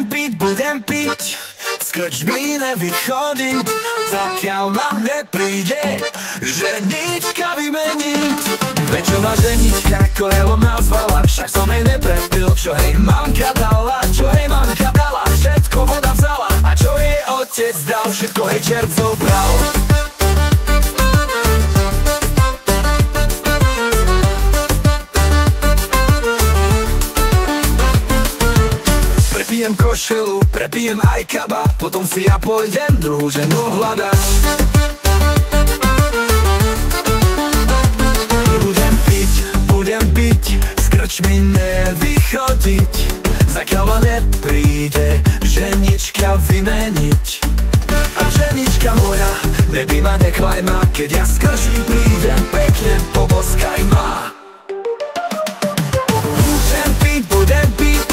budem piť, z krčmy nevychodiť, zakiaľ ma nepríde ženička vymeniť. Prečo ma ženička kolelom nazvala, však som jej neprepil, čo jej mamka dala, čo jej mamka dala, všetko voda vzala, a čo jej otec dal, všetko jej čert zobral. Prepijem košelu, prepijem aj kabát, potom si ja pôjdem druhú ženu hľadať. Budem piť, z krčmy nevychodiť, zakiaľ ma nepríde ženička vymeniť. A ženička moja, neby ma nechlaj ma, keď ja z krčmy prídem, pekne poboskaj ma. Budem piť,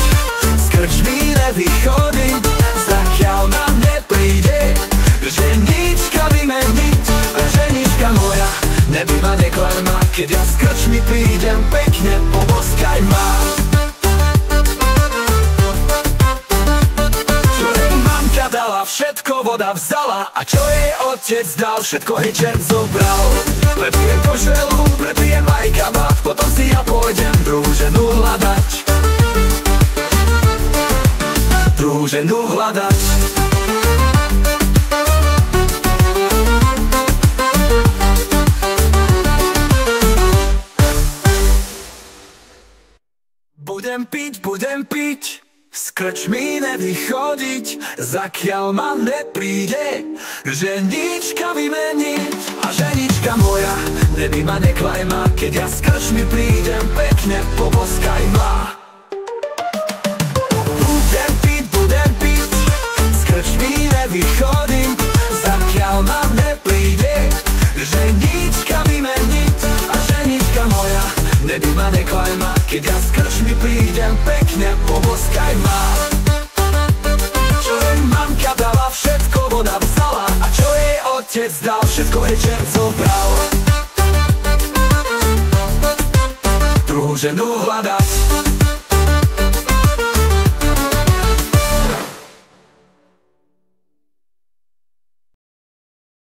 z krčmy nevychodiť, zakiaľ ma nepríde ženička vymeniť. A ženička moja, neby ma nechlaj ma, keď ja z krčmy prídem, pekne poboskaj ma. Čo jej mamka dala, všetko voda vzala, a čo jej otec dal, všetko jej čert zobral. Prepijem košelu, prepijem aj kabát, potom si ja pôjdem druhú ženu hľadať. Druhú ženu hľadať. Budem piť, z krčmy nevychodiť, zakiaľ ma nepríde ženička vymeniť. A ženička moja, neby ma neklaj ma, keď ja z krčmy prídem, pekne poboskaj ma. Budem piť, z krčmy nevychodiť, zakiaľ ma nepríde ženička vymeniť. A ženička moja, neby ma neklaj ma, keď ja z krčmy prídem, pekne poboskaj ma. Čo jej mamka dala, všetko voda vzala, a čo jej otec dal, všetko jej čert zobral. Druhú ženu hľadať.